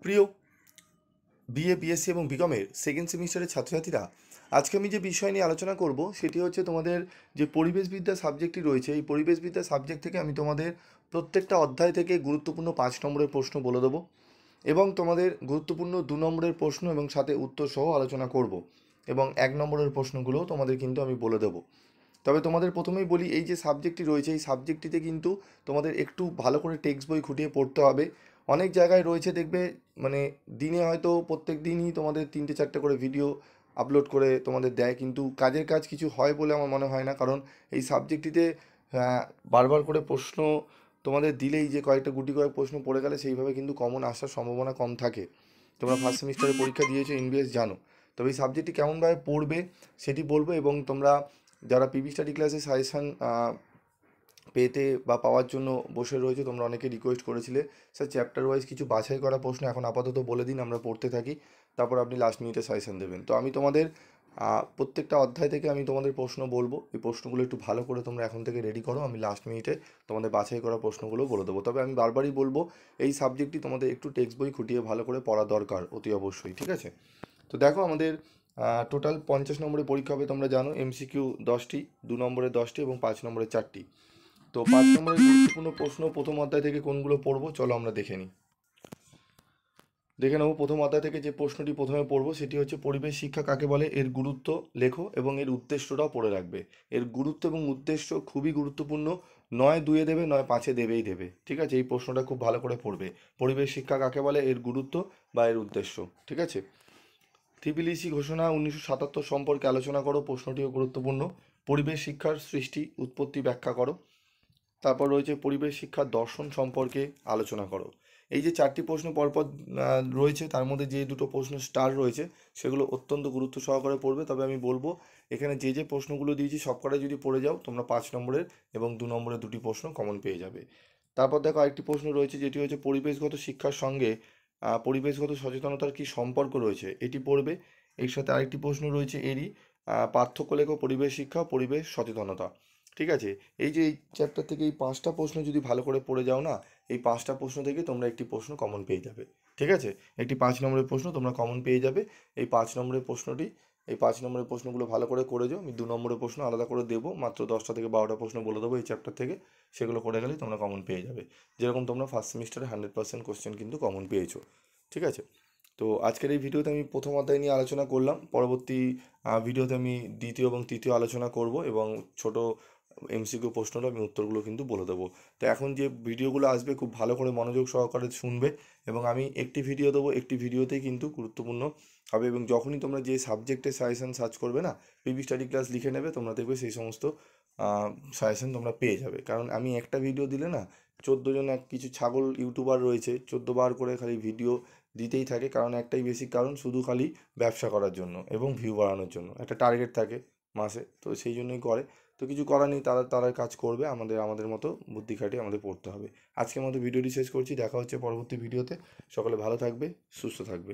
প্রিয় BA BSc এবং বিকমের second সেমিস্টারের ছাত্রছাত্রীরা, আজকে আমি যে বিষয় নিয়ে আলোচনা করব সেটি হচ্ছে তোমাদের যে পরিবেশবিদ্যা সাবজেক্টটি রয়েছে। এই পরিবেশবিদ্যা সাবজেক্ট থেকে আমি তোমাদের প্রত্যেকটা অধ্যায় থেকে গুরুত্বপূর্ণ 5 নম্বরের প্রশ্ন বলে দেবো এবং তোমাদের গুরুত্বপূর্ণ 2 নম্বরের প্রশ্ন এবং সাথে উত্তর সহ আলোচনা করব এবং 1 নম্বরের প্রশ্নগুলোও তোমাদের কিন্তু আমি বলে দেবো। তবে তোমাদের প্রথমেই বলি, এই যে সাবজেক্টটি রয়েছে এই সাবজেক্টটিতে কিন্তু তোমাদের একটু ভালো করে টেক্সট বই খুঁটিয়ে পড়তে হবে। অনেক জায়গায় রয়েছে দেখবে, মানে দিনে হয়তো প্রত্যেক দিনই তোমাদের 3টে 4টে করে ভিডিও আপলোড করে তোমাদের দেয়, কিন্তু কাজের কাজ কিছু হয় বলে আমার মনে হয় না। কারণ এই সাবজেক্টটিতে বারবার করে প্রশ্ন তোমাদের দিলেই যে কয়েকটা গুটি কয়েক প্রশ্ন পড়ে গেলে সেইভাবে কিন্তু কমন আসার সম্ভাবনা কম থাকে। তোমরা ফার্স্ট সেমিস্টারে পরীক্ষা দিয়েছো, এনবিএস জানো। তবে এই সাবজেক্টটি কেমনভাবে পড়বে সেটি বলবো, এবং তোমরা যারা পিবি স্টাডি ক্লাসে সাজেশান পেতে বা পাওয়ার জন্য বসে রয়েছে, তোমরা অনেকে রিকোয়েস্ট করেছিলে স্যার চ্যাপ্টার ওয়াইজ কিছু বাছাই করা প্রশ্ন এখন আপাতত বলে দিন, আমরা পড়তে থাকি, তারপর আপনি লাস্ট মিনিটে সাজেশান দেবেন। তো আমি তোমাদের প্রত্যেকটা অধ্যায় থেকে আমি তোমাদের প্রশ্ন বলবো, এই প্রশ্নগুলো একটু ভালো করে তোমরা এখন থেকে রেডি করো, আমি লাস্ট মিনিটে তোমাদের বাছাই করা প্রশ্নগুলো বলে দেবো। তবে আমি বারবারই বলবো, এই সাবজেক্টটি তোমাদের একটু টেক্সট বই খুঁটিয়ে ভালো করে পড়া দরকার অতি অবশ্যই, ঠিক আছে? তো দেখো, আমাদের টোটাল 50 নম্বরের পরীক্ষা হবে, তোমরা জানো। এমসিকিউ 10টি, 2 নম্বরের 10টি এবং 5 নম্বরের 4টি। তো 5 নম্বরের গুরুত্বপূর্ণ প্রশ্ন প্রথম অধ্যায় থেকে কোনগুলো পড়বো চলো আমরা দেখে নিই। দেখে নেবো প্রথম অধ্যায় থেকে যে প্রশ্নটি প্রথমে পড়বো সেটি হচ্ছে পরিবেশ শিক্ষা কাকে বলে, এর গুরুত্ব লেখো এবং এর উদ্দেশ্যটাও পড়ে রাখবে। এর গুরুত্ব এবং উদ্দেশ্য খুবই গুরুত্বপূর্ণ, নয় 2-এ দেবে নয় 5-এ দেবেই দেবে, ঠিক আছে? এই প্রশ্নটা খুব ভালো করে পড়বে, পরিবেশ শিক্ষা কাকে বলে, এর গুরুত্ব বা এর উদ্দেশ্য, ঠিক আছে? ত্রিপিলিসি ঘোষণা 1977 সম্পর্কে আলোচনা করো, প্রশ্নটিও গুরুত্বপূর্ণ। পরিবেশ শিক্ষার সৃষ্টি উৎপত্তি ব্যাখ্যা করো। তারপর রয়েছে পরিবেশ শিক্ষার দর্শন সম্পর্কে আলোচনা করো। এই যে 4টি প্রশ্ন পরপর রয়েছে, তার মধ্যে যে দুটো প্রশ্ন স্টার রয়েছে সেগুলো অত্যন্ত গুরুত্ব সহকারে পড়বে। তবে আমি বলবো, এখানে যে যে প্রশ্নগুলো দিয়েছি সবকটাই যদি পড়ে যাও তোমরা 5 নম্বরের এবং 2 নম্বরের 2টি প্রশ্ন কমন পেয়ে যাবে। তারপর দেখো, আরেকটি প্রশ্ন রয়েছে যেটি হচ্ছে পরিবেশগত শিক্ষার সঙ্গে পরিবেশগত সচেতনতার কি সম্পর্ক রয়েছে, এটি পড়বে। এর সাথে আরেকটি প্রশ্ন রয়েছে এরই, পার্থক্য লেখো পরিবেশ শিক্ষা ও পরিবেশ সচেতনতা, ঠিক আছে? এই যে এই চ্যাপ্টার থেকে এই 5টা প্রশ্ন যদি ভালো করে পড়ে যাও না, এই 5টা প্রশ্ন থেকে তোমরা একটি প্রশ্ন কমন পেয়ে যাবে, ঠিক আছে? একটি 5 নম্বরের প্রশ্ন তোমরা কমন পেয়ে যাবে। এই 5 নম্বরের প্রশ্নটি, এই 5 নম্বরের প্রশ্নগুলো ভালো করে করে যাও। আমি 2 নম্বরের প্রশ্ন আলাদা করে দেবো, মাত্র 10টা থেকে 12টা প্রশ্ন বলে দেবো এই চ্যাপ্টার থেকে, সেগুলো করে গেলেই তোমরা কমন পেয়ে যাবে। যেরকম তোমরা ফার্স্ট সেমিস্টারে 100% কোশ্চেন কিন্তু কমন পেয়েছো, ঠিক আছে? তো আজকের এই ভিডিওতে আমি প্রথম অধ্যায় নিয়ে আলোচনা করলাম, পরবর্তী ভিডিওতে আমি দ্বিতীয় এবং তৃতীয় আলোচনা করব এবং ছোট এমসিকিউ প্রশ্নটা আমি উত্তরগুলো কিন্তু বলে দেবো। তো এখন যে ভিডিওগুলো আসবে খুব ভালো করে মনোযোগ সহকারে শুনবে, এবং আমি একটি ভিডিও দেবো, একটি ভিডিওতেই কিন্তু গুরুত্বপূর্ণ হবে। এবং যখনই তোমরা যে সাবজেক্টে সাজেশন সার্চ করবে না, পিবি স্টাডি ক্লাস লিখে নেবে, তোমরা দেখবে সেই সমস্ত সাজেশন তোমরা পেয়ে যাবে। কারণ আমি একটা ভিডিও দিলে না, 14 জন কিছু ছাগল ইউটিউবার রয়েছে 14বার করে খালি ভিডিও দিতেই থাকে, কারণ একটাই বেসিক কারণ, শুধু খালি ব্যবসা করার জন্য এবং ভিউ বাড়ানোর জন্য একটা টার্গেট থাকে মাসে, তো সেই জন্যই করে। তো কিছু করার নেই, তারা তারা কাজ করবে, আমাদের আমাদের মতো বুদ্ধি খাটিয়ে আমাদের পড়তে হবে। আজকের মতো ভিডিওটি শেষ করছি, দেখা হচ্ছে পরবর্তী ভিডিওতে। সকলে ভালো থাকবে, সুস্থ থাকবে।